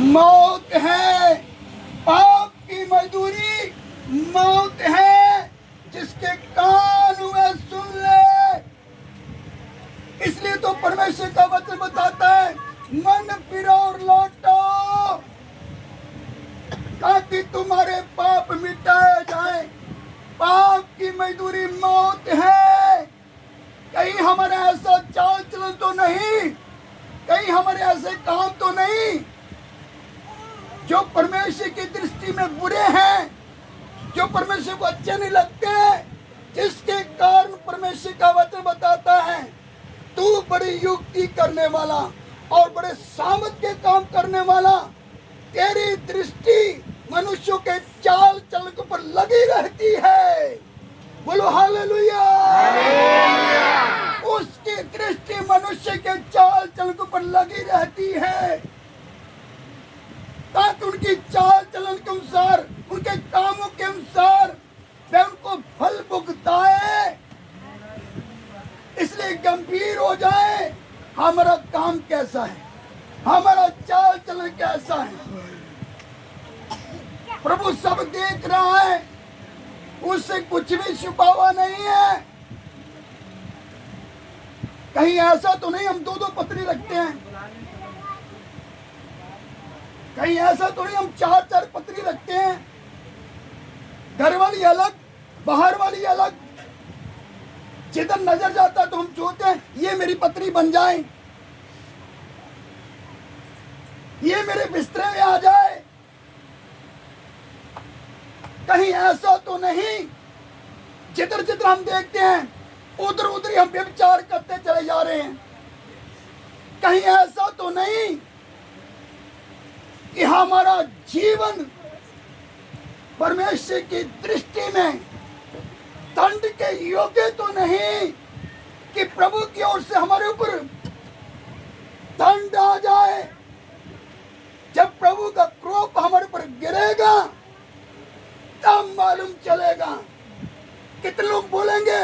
मौत है, पाप की मजदूरी मौत है। जिसके कान हुए सुन ले। इसलिए तो परमेश्वर का वचन बताता है, मन फिरो और लौटो ताकि तुम्हारे पाप मिटाए जाए। पाप की मजदूरी मौत है। कहीं हमारे ऐसा चाल चलन तो नहीं, कहीं हमारे ऐसे काम तो नहीं जो परमेश्वर की दृष्टि में बुरे हैं, जो परमेश्वर को अच्छे नहीं लगते, जिसके कारण परमेश्वर का वचन बताता है, तू बड़ी युक्ति करने वाला और बड़े सामर्थ के काम करने वाला, तेरी दृष्टि मनुष्यों के चाल चलन पर लगी रहती है। बोलो हालेलुया। उसकी दृष्टि मनुष्य के चाल चलन पर लगी रहती है ताकि उनकी चाल चलन के अनुसार, उनके कामों के अनुसार वह उनको फल भुगताए। इसलिए गंभीर हो जाए, हमारा काम कैसा है, हमारा चाल चलन कैसा है। प्रभु सब देख रहा है, उससे कुछ भी छुपा हुआ नहीं है। कहीं ऐसा तो नहीं हम दो दो पत्नी रखते हैं, कहीं ऐसा तो नहीं हम चार चार पत्नी रखते हैं, घर वाली अलग बाहर वाली अलग। जिधर नजर जाता तो हम सोचते हैं ये मेरी पत्नी बन जाए, ये मेरे बिस्तरे में आ जाए। कहीं ऐसा तो नहीं जिधर जिधर हम देखते हैं उधर उधर ही हम व्यभिचार करते चले जा रहे हैं। कहीं ऐसा तो नहीं कि हमारा जीवन परमेश्वर की दृष्टि में दंड के योग्य तो नहीं कि प्रभु की ओर से हमारे ऊपर दंड आ जाए। जब प्रभु का क्रोध हमारे ऊपर गिरेगा तब मालूम चलेगा। कितने लोग बोलेंगे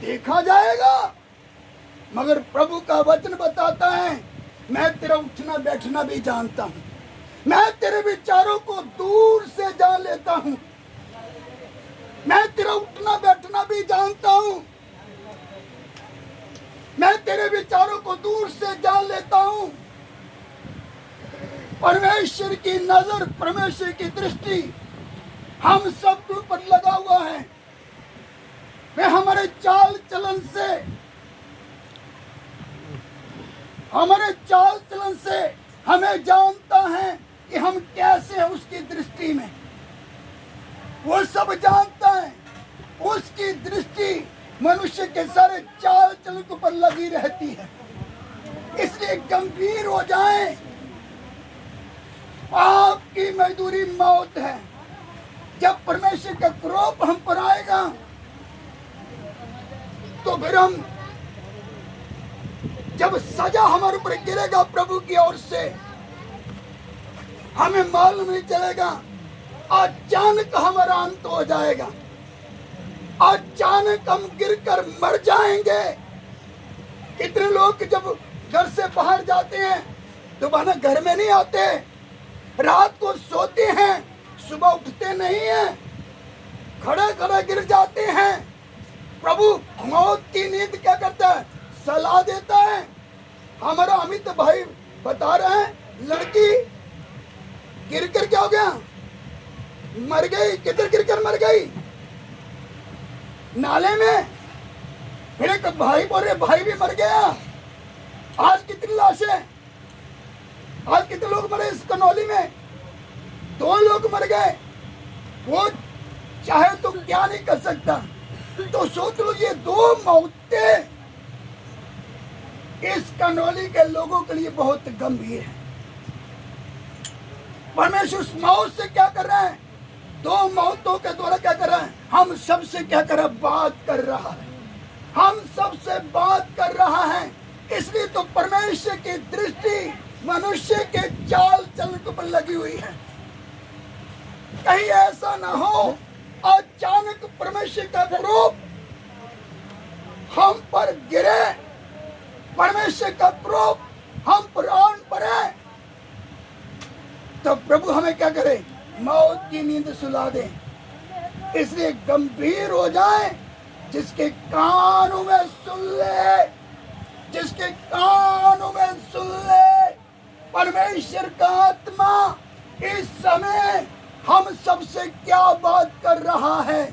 देखा जाएगा, मगर प्रभु का वचन बताता है, मैं तेरा उठना बैठना भी जानता हूं, मैं तेरे विचारों को दूर से जान लेता हूं, मैं तेरा उठना बैठना भी जानता हूं, मैं तेरे विचारों को दूर से जान लेता हूं। परमेश्वर की नजर, परमेश्वर की दृष्टि हम सब के ऊपर लगा हुआ है। वे हमारे चाल चलन से, हमारे चाल चलन से हमें जानता है कि हम कैसे हैं उसकी दृष्टि में। वो सब जानता है। उसकी दृष्टि मनुष्य के सारे चाल चलन के ऊपर लगी रहती है। इसलिए गंभीर हो जाए, पाप की मजदूरी मौत है। जब परमेश्वर का क्रोध हम पर आएगा तो फिर हम, जब सजा हमारे ऊपर गिरेगा प्रभु की ओर से, हमें मालूम नहीं चलेगा, अचानक हमारा अंत हो जाएगा, अचानक हम गिरकर मर जाएंगे। कितने लोग जब घर से बाहर जाते हैं दोबारा घर में नहीं आते, रात को सोते हैं, सुबह उठते नहीं हैं, खड़े खड़े गिर जाते हैं। प्रभु मौत की नींद क्या करता है, सलाह देता है। हमारा अमित भाई बता रहे हैं, लड़की गिरकर क्या हो गया, मर गई। किधर गिरकर मर गई, नाले में। फिर एक भाई बोल रहे भाई भी मर गया। आज कितनी लाशें, आज कितने लोग मरे इस कनौली में, 2 लोग मर गए। वो चाहे तो क्या नहीं कर सकता। तो सोच लो, ये 2 मौतें इस कनौली के लोगों के लिए बहुत गंभीर है। परमेश्वर उस मौत से क्या कर रहा है, 2 मौतों के द्वारा क्या कर रहा है, हम सबसे क्या कर रहा है, बात कर रहा है। हम सबसे बात कर रहा है। इसलिए तो परमेश्वर की दृष्टि मनुष्य के चाल चलन पर लगी हुई है। कहीं ऐसा ना हो अचानक परमेश्वर का क्रोध हम पर गिरे, परमेश्वर का क्रोध हम पर आन पड़े, तो प्रभु हमें क्या करे, मौत की नींद सुला दे। इसलिए गंभीर हो जाए, जिसके कानों में सुन ले, जिसके कानों में सुन ले। परमेश्वर का आत्मा इस समय हम सबसे क्या बात कर रहा है।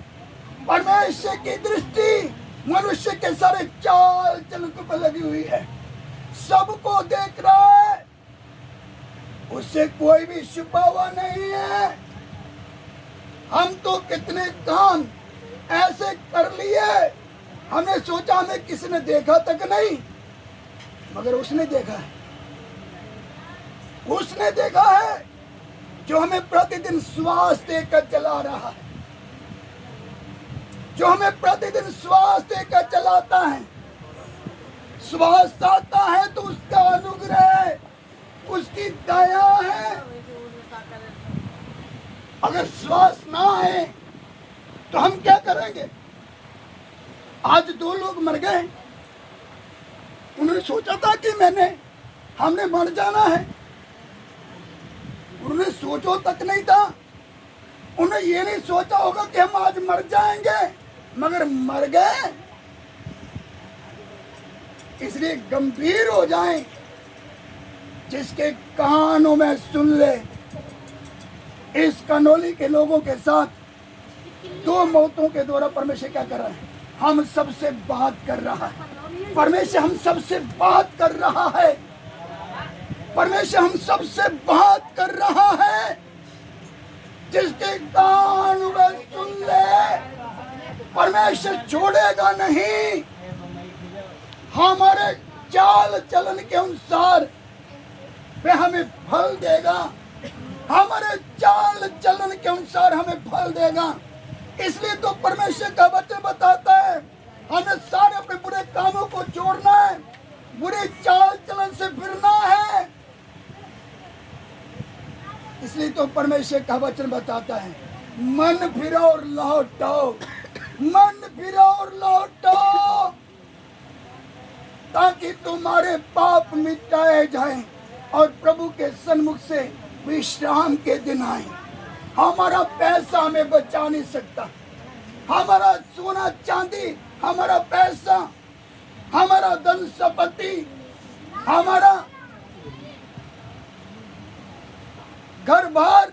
परमेश्वर की दृष्टि मनुष्य के सारे चाल चलन पर लगी हुई है, सबको देख रहा है, उससे कोई भी छुपा हुआ नहीं है। हम तो कितने काम ऐसे कर लिए, हमने सोचा हमें किसी ने देखा तक नहीं, मगर उसने देखा है, उसने देखा है जो हमें प्रतिदिन श्वास देकर चला रहा है, जो हमें प्रतिदिन श्वास देकर चलाता है। श्वास आता है तो उसका अनुग्रह, उसकी दया है। अगर श्वास ना आए तो हम क्या करेंगे। आज 2 लोग मर गए, उन्होंने सोचा था कि हमने मर जाना है, उन्होंने सोचो तक नहीं था। उन्हें ये नहीं सोचा होगा कि हम आज मर जाएंगे, मगर मर गए। इसलिए गंभीर हो जाएं, जिसके कानों में सुन ले। इस कनौली के लोगों के साथ 2 मौतों के द्वारा परमेश्वर क्या कर रहा है, हम सबसे बात कर रहा है। परमेश्वर हम सबसे बात कर रहा है, परमेश्वर हम सबसे बात कर रहा है। जिसके कान में सुन ले, परमेश्वर छोड़ेगा नहीं। हमारे चाल चलन के अनुसार वे हमें फल देगा, हमारे चाल चलन के अनुसार हमें फल देगा। इसलिए तो परमेश्वर का वचन बताता है, हमें सारे अपने बुरे कामों को छोड़ना है, बुरे चाल चलन से फिरना है। इसलिए तो परमेश्वर का वचन बताता है, मन फिरो और लौटो, मन फिरो और लौटो, ताकि तुम्हारे पाप मिटाए जाएं और प्रभु के सन्मुख से विश्राम के दिन आए। हमारा पैसा हमें बचा नहीं सकता, हमारा सोना चांदी, हमारा पैसा, हमारा धन संपत्ति, हमारा घर बार,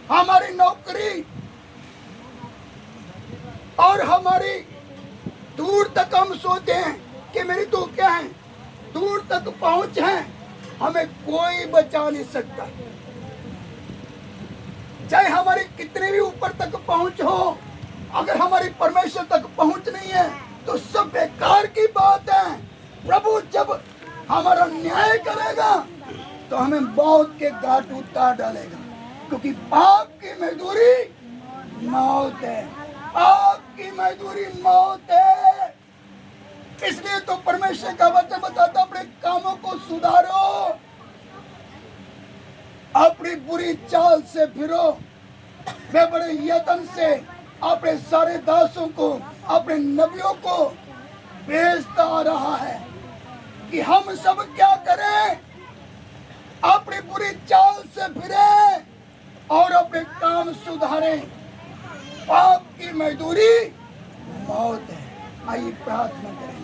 हमारी नौकरी और हमारी दूर तक हम सोचते हैं कि मेरी तो क्या है, दूर तक पहुंच है, हमें कोई बचा नहीं सकता। चाहे हमारी कितने भी ऊपर तक पहुंच हो, अगर हमारी परमेश्वर तक पहुंच नहीं है तो सब बेकार की बात है। प्रभु जब हमारा न्याय करेगा तो हमें मौत के घाट उतार डालेगा, क्योंकि पाप की मजदूरी मौत है, पाप की मजदूरी मौत है। इसलिए तो परमेश्वर का वचन बताता, अपने कामों को सुधारो, अपनी बुरी चाल से फिरो। वे बड़े यत्न से अपने सारे दासों को, अपने नबियों को भेजता आ रहा है कि हम सब क्या करें, अपनी बुरी चाल से फिरे और अपने काम सुधारें। पाप की मजदूरी मौत है। आइए प्रार्थना करेंगे।